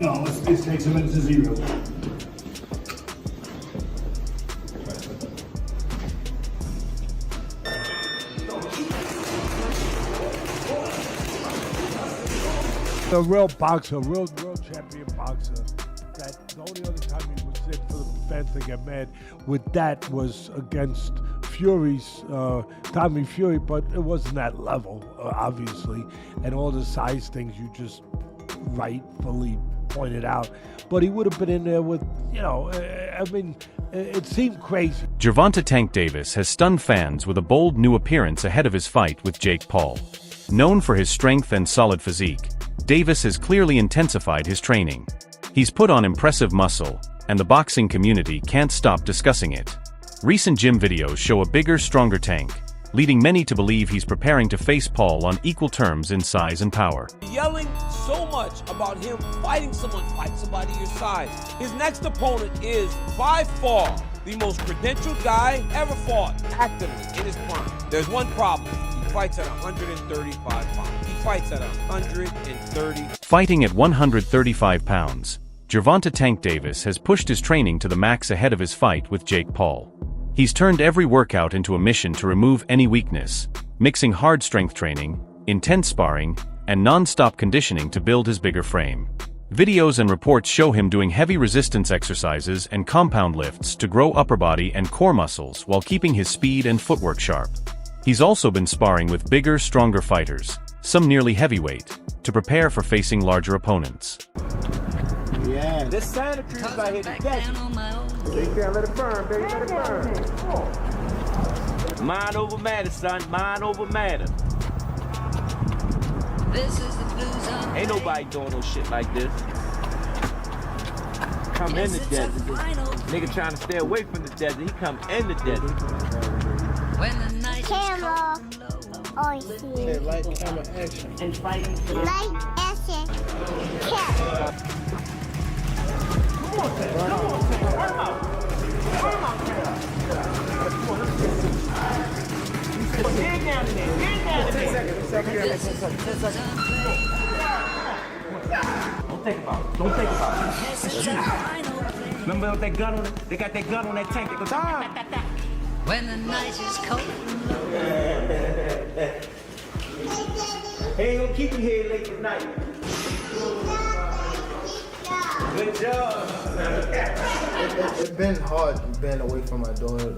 No, this takes him into zero. A real boxer, real champion boxer. That the only other time he was in for the fans to get mad with that was against Fury's Tommy Fury, but it wasn't that level, obviously, and all the size things you just rightfully pointed out. But he would have been in there with, I mean, it seemed crazy. Gervonta Tank Davis has stunned fans with a bold new appearance ahead of his fight with Jake Paul. Known for his strength and solid physique, Davis has clearly intensified his training. He's put on impressive muscle, and the boxing community can't stop discussing it. Recent gym videos show a bigger, stronger Tank, leading many to believe he's preparing to face Paul on equal terms in size and power. Yelling so much about him fighting somebody your size. His next opponent is, by far, the most credentialed guy ever fought actively in his prime. There's one problem. He fights at 135 pounds. He fights at 130. Fighting at 135 pounds, Gervonta Tank Davis has pushed his training to the max ahead of his fight with Jake Paul. He's turned every workout into a mission to remove any weakness, mixing hard strength training, intense sparring, and non-stop conditioning to build his bigger frame. Videos and reports show him doing heavy resistance exercises and compound lifts to grow upper body and core muscles while keeping his speed and footwork sharp. He's also been sparring with bigger, stronger fighters, some nearly heavyweight, to prepare for facing larger opponents. Yeah. This Santa Cruz right here, the you can't let it burn, baby, let it burn. Mind over matter, son, mind over matter. This is the blue zone. Ain't nobody doing no shit like this. Come in the desert. Nigga trying to stay away from the desert, he come in the desert. When the night Camera. Oh, Okay, light, camera, action. light action. Cap. Come on, turn him out. Dig down in there, dig down in there. 10 seconds. Don't think about it, don't think about it. Remember that gun on it? They got that gun on that tank that goes, when the night is cold. He ain't gonna keep you here late at night. Good job. It's been hard being away from my daughter.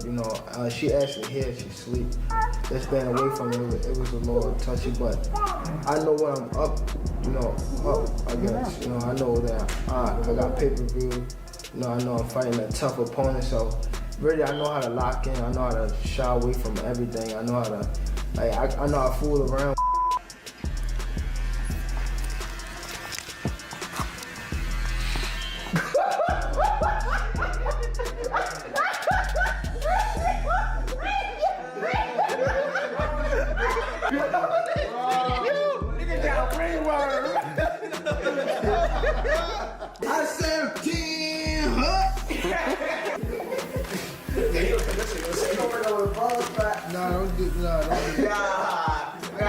She actually here, she sleep. Just being away from her, it was a little touchy, but I know when I'm up, I guess. I know that I got pay-per-view. I know I'm fighting a tough opponent, so really I know how to lock in. I know how to shy away from everything. I know how to, I know how to fool around. I said 10, huh? No, don't do that. I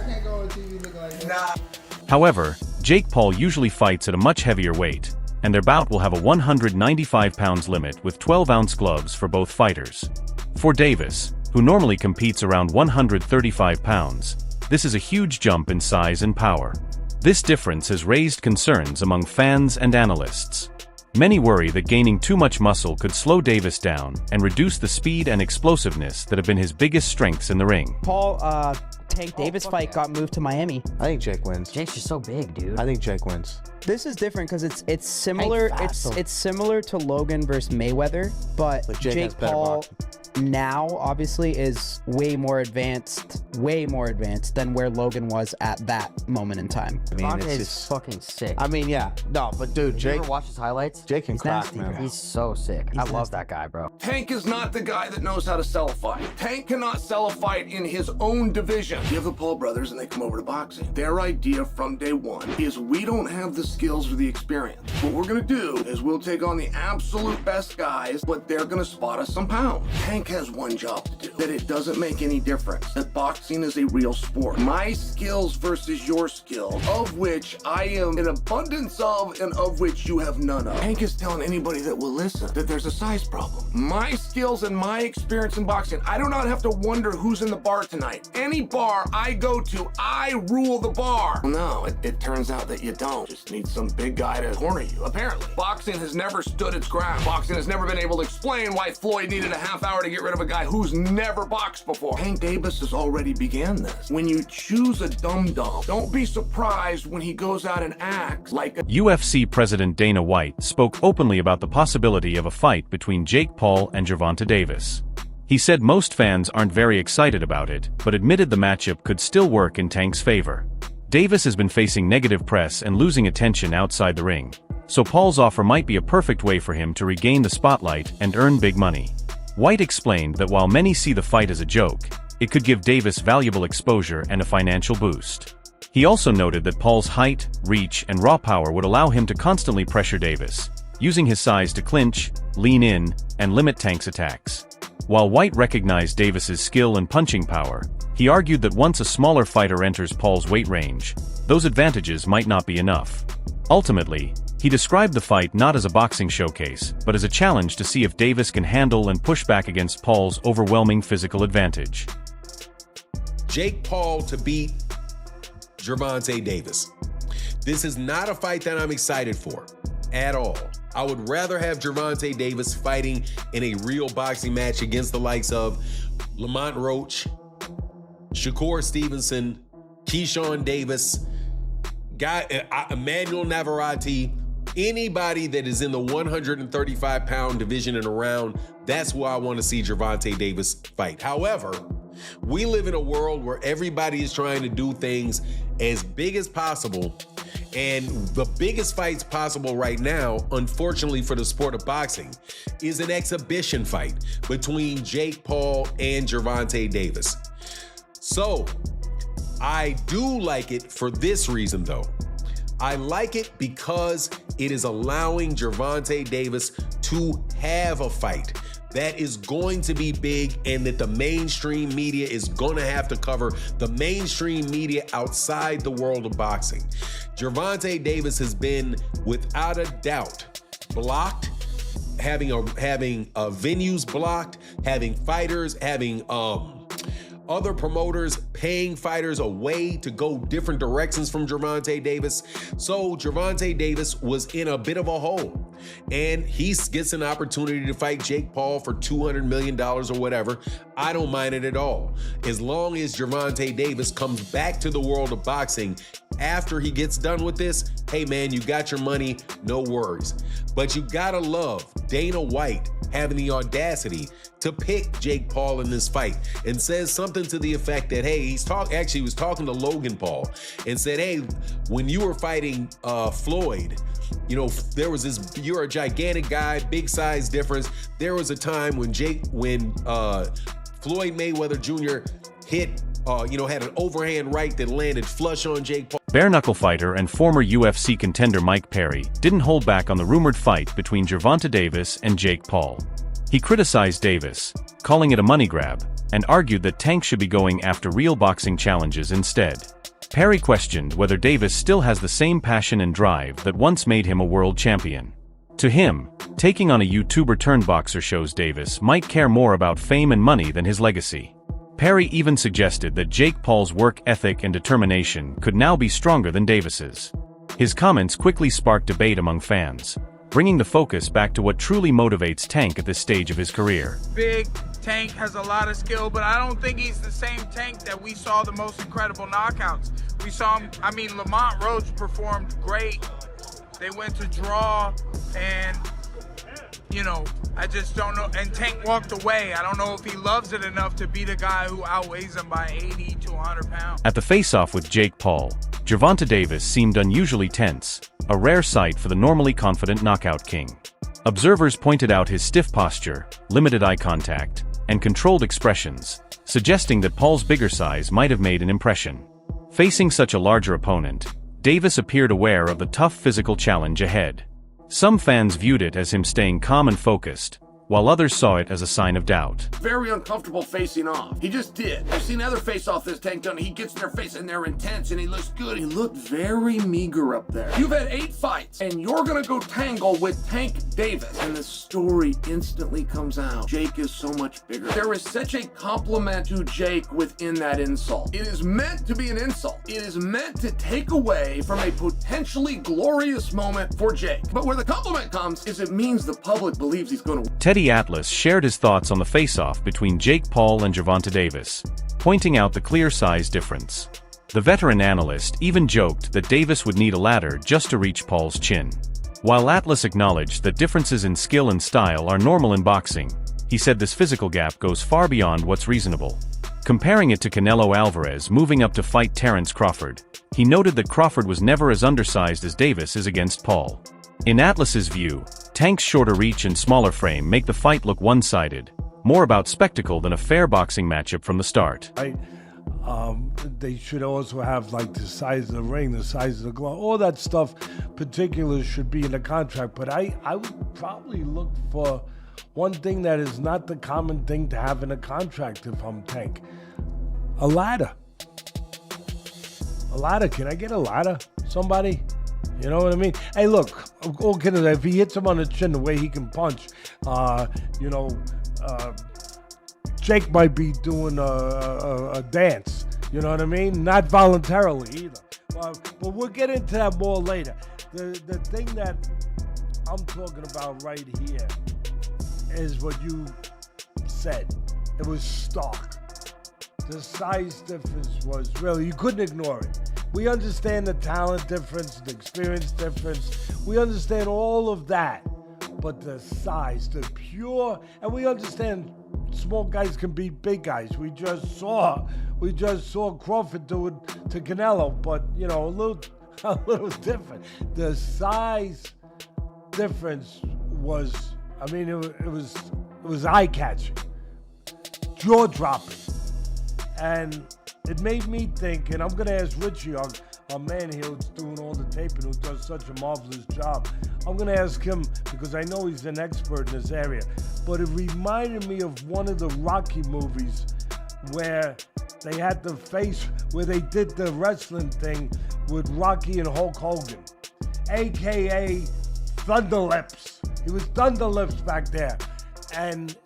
can't go on TV looking like that. However, Jake Paul usually fights at a much heavier weight, and their bout will have a 195 pounds limit with 12-ounce gloves for both fighters. For Davis, who normally competes around 135 pounds, this is a huge jump in size and power. This difference has raised concerns among fans and analysts. Many worry that gaining too much muscle could slow Davis down and reduce the speed and explosiveness that have been his biggest strengths in the ring. Paul Tank Davis fight got moved to Miami. I think Jake wins. Jake's just so big, dude. I think Jake wins. This is different because it's similar. It's similar to Logan versus Mayweather, but Jake Paul now obviously is way more advanced than where Logan was at that moment in time. I mean, it's just fucking sick. I mean, yeah, no, but dude, Did you Jake. ever watch his highlights? Jake can crack, man. He's so sick. I love that guy, bro. Tank is not the guy that knows how to sell a fight. Tank cannot sell a fight in his own division. You have the Paul brothers and they come over to boxing. Their idea from day one is we don't have the skills or the experience. What we're gonna do is we'll take on the absolute best guys, but they're gonna spot us some pounds. Tank has one job to do, that it doesn't make any difference, that boxing is a real sport. My skills versus your skill, of which I am an abundance of and of which you have none of. Tank is telling anybody that will listen that there's a size problem. My skills and my experience in boxing, I do not have to wonder who's in the bar tonight. Any bar I go to, I rule the bar. No, it turns out that you don't. Just need some big guy to corner you, apparently. Boxing has never stood its ground. Boxing has never been able to explain why Floyd needed a half hour to get rid of a guy who's never boxed before. Tank Davis has already began this. When you choose a dum-dum, don't be surprised when he goes out and acts like a... UFC President Dana White spoke openly about the possibility of a fight between Jake Paul and Gervonta Davis. He said most fans aren't very excited about it, but admitted the matchup could still work in Tank's favor. Davis has been facing negative press and losing attention outside the ring, so Paul's offer might be a perfect way for him to regain the spotlight and earn big money. White explained that while many see the fight as a joke, it could give Davis valuable exposure and a financial boost. He also noted that Paul's height, reach, and raw power would allow him to constantly pressure Davis, using his size to clinch, lean in, and limit Tank's attacks. While White recognized Davis's skill and punching power, he argued that once a smaller fighter enters Paul's weight range, those advantages might not be enough. Ultimately, he described the fight not as a boxing showcase, but as a challenge to see if Davis can handle and push back against Paul's overwhelming physical advantage. Jake Paul to beat Gervonta Davis. This is not a fight that I'm excited for at all. I would rather have Gervonta Davis fighting in a real boxing match against the likes of Lamont Roach, Shakur Stevenson, Keyshawn Davis, Emmanuel Navarrete, anybody that is in the 135-pound division and around. That's where I want to see Gervonta Davis fight. However, we live in a world where everybody is trying to do things as big as possible. And the biggest fights possible right now, unfortunately for the sport of boxing, is an exhibition fight between Jake Paul and Gervonta Davis. So, I do like it for this reason, though. I like it because it is allowing Gervonta Davis to have a fight that is going to be big and that the mainstream media is going to have to cover, the mainstream media outside the world of boxing. Gervonta Davis has been, without a doubt, blocked, having venues blocked, having fighters, having other promoters paying fighters away to go different directions from Gervonta Davis. So Gervonta Davis was in a bit of a hole, and he gets an opportunity to fight Jake Paul for $200 million or whatever. I don't mind it at all. As long as Gervonta Davis comes back to the world of boxing after he gets done with this, hey man, you got your money, no worries. But you gotta love Dana White having the audacity to pick Jake Paul in this fight, and says something to the effect that, hey, he was talking to Logan Paul and said, hey, when you were fighting Floyd, you know, there was this, you're a gigantic guy, big size difference. There was a time when Floyd Mayweather Jr. had an overhand right that landed flush on Jake Paul. Bare-knuckle fighter and former UFC contender Mike Perry didn't hold back on the rumored fight between Gervonta Davis and Jake Paul. He criticized Davis, calling it a money grab, and argued that Tank should be going after real boxing challenges instead. Perry questioned whether Davis still has the same passion and drive that once made him a world champion. To him, taking on a YouTuber-turned-boxer shows Davis might care more about fame and money than his legacy. Perry even suggested that Jake Paul's work ethic and determination could now be stronger than Davis's. His comments quickly sparked debate among fans, bringing the focus back to what truly motivates Tank at this stage of his career. Big Tank has a lot of skill, but I don't think he's the same Tank that we saw the most incredible knockouts. We saw him, Lamont Roach performed great. They went to draw, and I just don't know. And Tank walked away. I don't know if he loves it enough to beat a guy who outweighs him by 80 to 100 pounds. At the face-off with Jake Paul, Gervonta Davis seemed unusually tense, a rare sight for the normally confident knockout king. Observers pointed out his stiff posture, limited eye contact, and controlled expressions, suggesting that Paul's bigger size might have made an impression. Facing such a larger opponent, Davis appeared aware of the tough physical challenge ahead. Some fans viewed it as him staying calm and focused, while others saw it as a sign of doubt. Very uncomfortable facing off. He just did. I've seen other face-off this Tank done. He gets in their face and they're intense and he looks good. He looked very meager up there. You've had 8 fights and you're gonna go tangle with Tank Davis. And the story instantly comes out. Jake is so much bigger. There is such a compliment to Jake within that insult. It is meant to be an insult. It is meant to take away from a potentially glorious moment for Jake. But where the compliment comes is it means the public believes he's gonna win. Teddy Atlas shared his thoughts on the face-off between Jake Paul and Gervonta Davis, pointing out the clear size difference. The veteran analyst even joked that Davis would need a ladder just to reach Paul's chin. While Atlas acknowledged that differences in skill and style are normal in boxing, he said this physical gap goes far beyond what's reasonable. Comparing it to Canelo Alvarez moving up to fight Terence Crawford, he noted that Crawford was never as undersized as Davis is against Paul. In Atlas's view, Tank's shorter reach and smaller frame make the fight look one-sided, more about spectacle than a fair boxing matchup from the start. They should also have like the size of the ring, the size of the glove, all that stuff. Particulars should be in the contract, but I would probably look for one thing that is not the common thing to have in a contract if I'm Tank. A ladder. A ladder. Can I get a ladder? Somebody? You know what I mean? Hey, look, all kidding aside, if he hits him on the chin the way he can punch, Jake might be doing a dance. You know what I mean? Not voluntarily either. But we'll get into that more later. The thing that I'm talking about right here is what you said. It was stark. The size difference was really, you couldn't ignore it. We understand the talent difference, the experience difference. We understand all of that. But the size, the pure, and we understand small guys can beat big guys. We just saw Crawford do it to Canelo, but a little different. The size difference was, it was eye-catching, jaw-dropping, and it made me think, and I'm going to ask Richie, our man here who's doing all the taping, who does such a marvelous job. I'm going to ask him, because I know he's an expert in this area, but it reminded me of one of the Rocky movies where they had the face, where they did the wrestling thing with Rocky and Hulk Hogan, a.k.a. Thunderlips. He was Thunderlips back there. And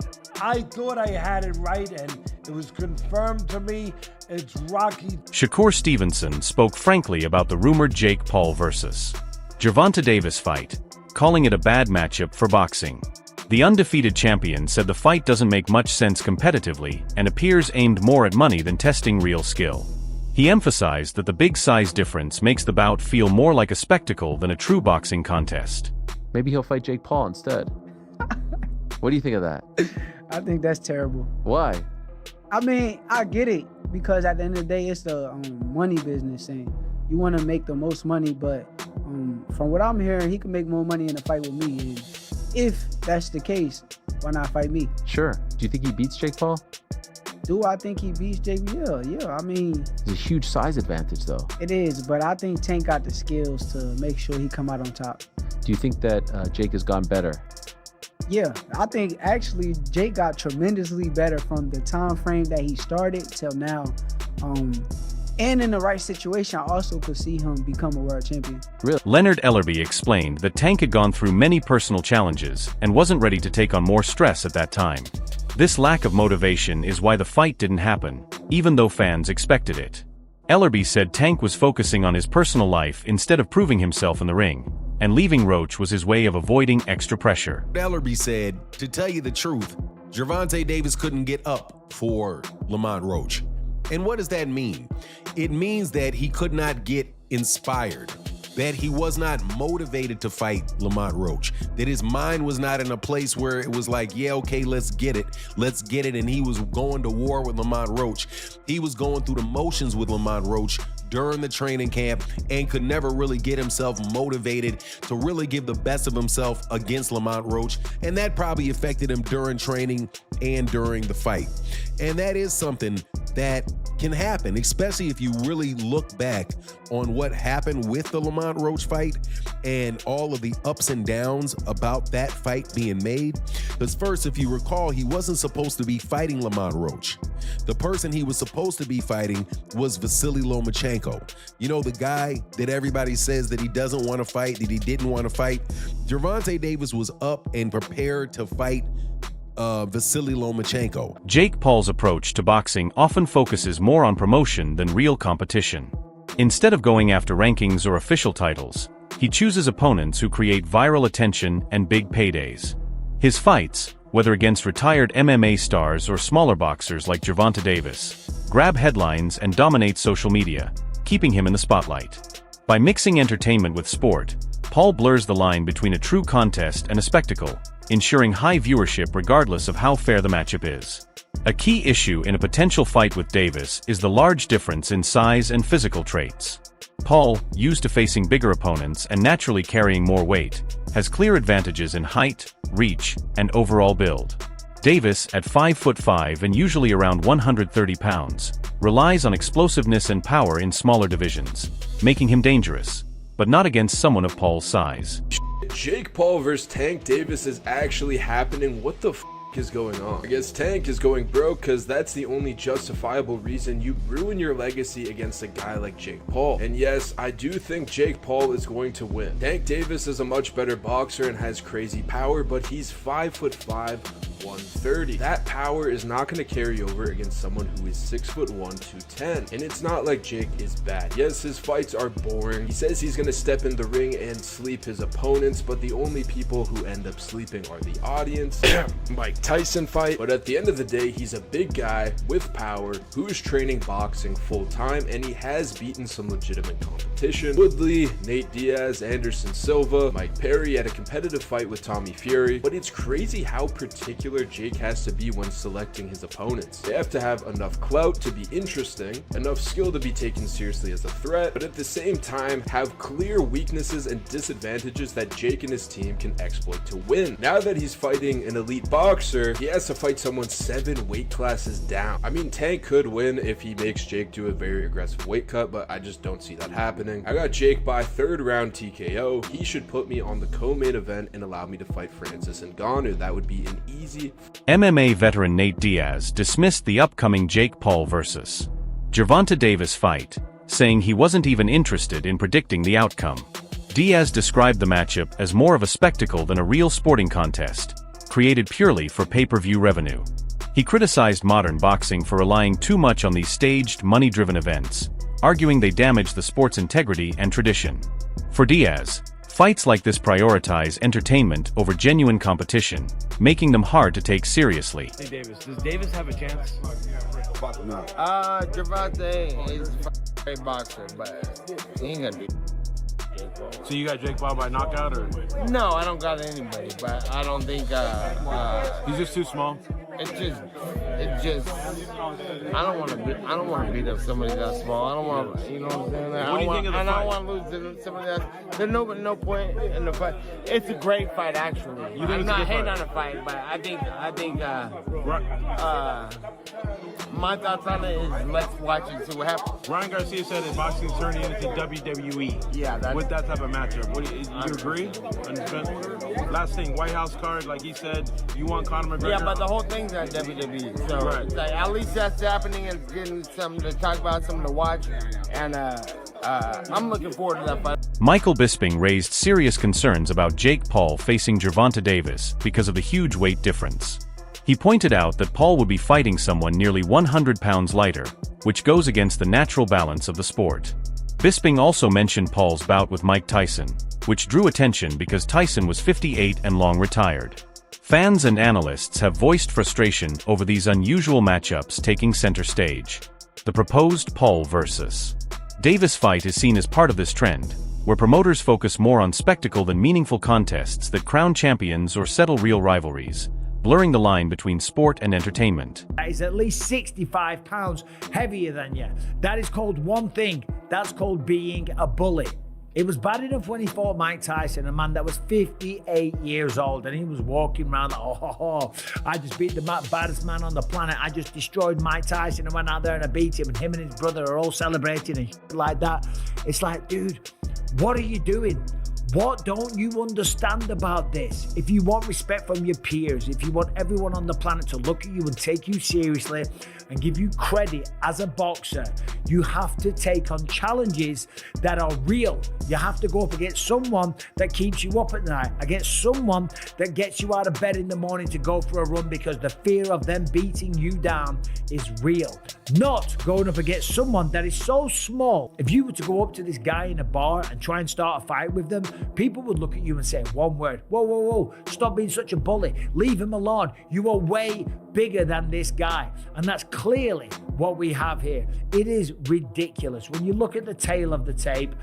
I thought I had it right, and it was confirmed to me. It's Rocky. Shakur Stevenson spoke frankly about the rumored Jake Paul versus Gervonta Davis fight, calling it a bad matchup for boxing. The undefeated champion said the fight doesn't make much sense competitively and appears aimed more at money than testing real skill. He emphasized that the big size difference makes the bout feel more like a spectacle than a true boxing contest. Maybe he'll fight Jake Paul instead. What do you think of that? I think that's terrible. Why? I get it, because at the end of the day, it's the money business, and you want to make the most money, but from what I'm hearing, he can make more money in a fight with me, and if that's the case, why not fight me? Sure. Do you think he beats Jake Paul? Do I think he beats Jake? Yeah. It's a huge size advantage, though. It is, but I think Tank got the skills to make sure he come out on top. Do you think that Jake has gone better? Yeah, I think actually Jake got tremendously better from the time frame that he started till now. And in the right situation, I also could see him become a world champion. Really? Leonard Ellerby explained that Tank had gone through many personal challenges and wasn't ready to take on more stress at that time. This lack of motivation is why the fight didn't happen, even though fans expected it. Ellerby said Tank was focusing on his personal life instead of proving himself in the ring, and leaving Roach was his way of avoiding extra pressure. Ellerby said, to tell you the truth, Gervonta Davis couldn't get up for Lamont Roach. And what does that mean? It means that he could not get inspired, that he was not motivated to fight Lamont Roach, that his mind was not in a place where it was like, yeah, okay, let's get it, and he was going to war with Lamont Roach. He was going through the motions with Lamont Roach, during the training camp and could never really get himself motivated to really give the best of himself against Lamont Roach, and that probably affected him during training and during the fight. And that is something that can happen, especially if you really look back on what happened with the Lamont Roach fight and all of the ups and downs about that fight being made. Because first, if you recall, he wasn't supposed to be fighting Lamont Roach. The person he was supposed to be fighting was Vasily Lomachenko. You know, the guy that everybody says that he doesn't want to fight, that he didn't want to fight. Gervonta Davis was up and prepared to fight Vasily Lomachenko. Jake Paul's approach to boxing often focuses more on promotion than real competition. Instead of going after rankings or official titles, he chooses opponents who create viral attention and big paydays. His fights, whether against retired MMA stars or smaller boxers like Gervonta Davis, grab headlines and dominate social media, keeping him in the spotlight. By mixing entertainment with sport, Paul blurs the line between a true contest and a spectacle, ensuring high viewership regardless of how fair the matchup is. A key issue in a potential fight with Davis is the large difference in size and physical traits. Paul, used to facing bigger opponents and naturally carrying more weight, has clear advantages in height, reach, and overall build. Davis, at 5'5" and usually around 130 pounds, relies on explosiveness and power in smaller divisions, making him dangerous, but not against someone of Paul's size. Jake Paul versus Tank Davis is actually happening. What the f is going on? I guess Tank is going broke because that's the only justifiable reason you ruin your legacy against a guy like Jake Paul. And yes, I do think Jake Paul is going to win. Tank Davis is a much better boxer and has crazy power, but he's 5'5", 130. That power is not going to carry over against someone who is 6'1", 210. And it's not like Jake is bad. Yes, his fights are boring. He says he's going to step in the ring and sleep his opponents, but the only people who end up sleeping are the audience. Mike Tyson fight, but at the end of the day, he's a big guy with power who's training boxing full time, and he has beaten some legitimate competition. Woodley, Nate Diaz, Anderson Silva, Mike Perry had a competitive fight with Tommy Fury, but it's crazy how particular Jake has to be when selecting his opponents. They have to have enough clout to be interesting, enough skill to be taken seriously as a threat, but at the same time have clear weaknesses and disadvantages that Jake and his team can exploit to win. Now that he's fighting an elite boxer, he has to fight someone 7 weight classes down. I mean, Tank could win if he makes Jake do a very aggressive weight cut, but I just don't see that happening. I got Jake by 3rd round TKO. He should put me on the co-main event and allow me to fight Francis Ngannou. That would be an easy. MMA veteran Nate Diaz dismissed the upcoming Jake Paul versus Gervonta Davis fight, saying he wasn't even interested in predicting the outcome. Diaz described the matchup as more of a spectacle than a real sporting contest, created purely for pay-per-view revenue. He criticized modern boxing for relying too much on these staged, money-driven events, arguing they damage the sport's integrity and tradition. For Diaz, fights like this prioritize entertainment over genuine competition, making them hard to take seriously. Hey Davis, does Davis have a chance? No. Gervonta is a great boxer, but he ain't gonna be. So you got Jake Paul by knockout, or? No, I don't got anybody, but I don't think he's just too small. It's just I don't want to beat up somebody that small. I don't want to, you know what I'm saying? What do you think of the fight? I don't want to lose to somebody that. There's no point in the fight. It's a great fight, actually. I'm not hating on the fight, but I think my thoughts on it is let's watch and see what happens. Ryan Garcia said that boxing's turning into WWE. Yeah, with that type of matchup. What do you agree? Last thing, White House card, like he said, you want Conor McGregor? Yeah, but the whole thing's at WWE. So right. Like, at least that's happening and getting something to talk about, something to watch. And I'm looking forward to that fight. Michael Bisping raised serious concerns about Jake Paul facing Gervonta Davis because of the huge weight difference. He pointed out that Paul would be fighting someone nearly 100 pounds lighter, which goes against the natural balance of the sport. Bisping also mentioned Paul's bout with Mike Tyson, which drew attention because Tyson was 58 and long retired. Fans and analysts have voiced frustration over these unusual matchups taking center stage. The proposed Paul versus Davis fight is seen as part of this trend, where promoters focus more on spectacle than meaningful contests that crown champions or settle real rivalries. blurring the line between sport and entertainment. That is at least 65 pounds heavier than you. That is called one thing. That's called being a bully. It was bad enough when he fought Mike Tyson, a man that was 58 years old, and he was walking around like, I just beat the baddest man on the planet. I just destroyed Mike Tyson and went out there and I beat him, and him and his brother are all celebrating and shit like that. It's like, dude, what are you doing? What don't you understand about this? If you want respect from your peers, if you want everyone on the planet to look at you and take you seriously and give you credit as a boxer, you have to take on challenges that are real. You have to go up against someone that keeps you up at night, against someone that gets you out of bed in the morning to go for a run because the fear of them beating you down is real. Not going up against someone that is so small. If you were to go up to this guy in a bar and try and start a fight with them, people would look at you and say one word: whoa, whoa, whoa, stop being such a bully. Leave him alone. You are way bigger than this guy. And that's clearly what we have here. It is ridiculous. When you look at the tail of the tape,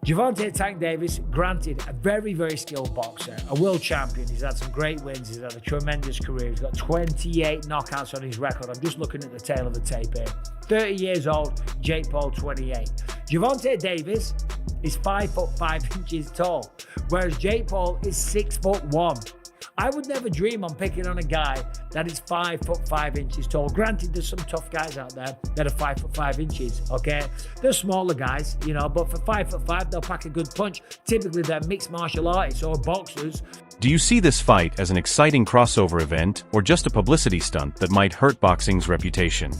Gervonta Tank Davis, granted, a very, very skilled boxer, a world champion. He's had some great wins. He's had a tremendous career. He's got 28 knockouts on his record. I'm just looking at the tail of the tape here. 30 years old, Jake Paul, 28. Gervonta Davis is 5'5" tall, whereas Jake Paul is 6'1". I would never dream on picking on a guy that is 5'5" tall. Granted, there's some tough guys out there that are 5'5", okay? They're smaller guys, you know, but for 5'5", they'll pack a good punch. Typically, they're mixed martial artists or boxers. Do you see this fight as an exciting crossover event or just a publicity stunt that might hurt boxing's reputation?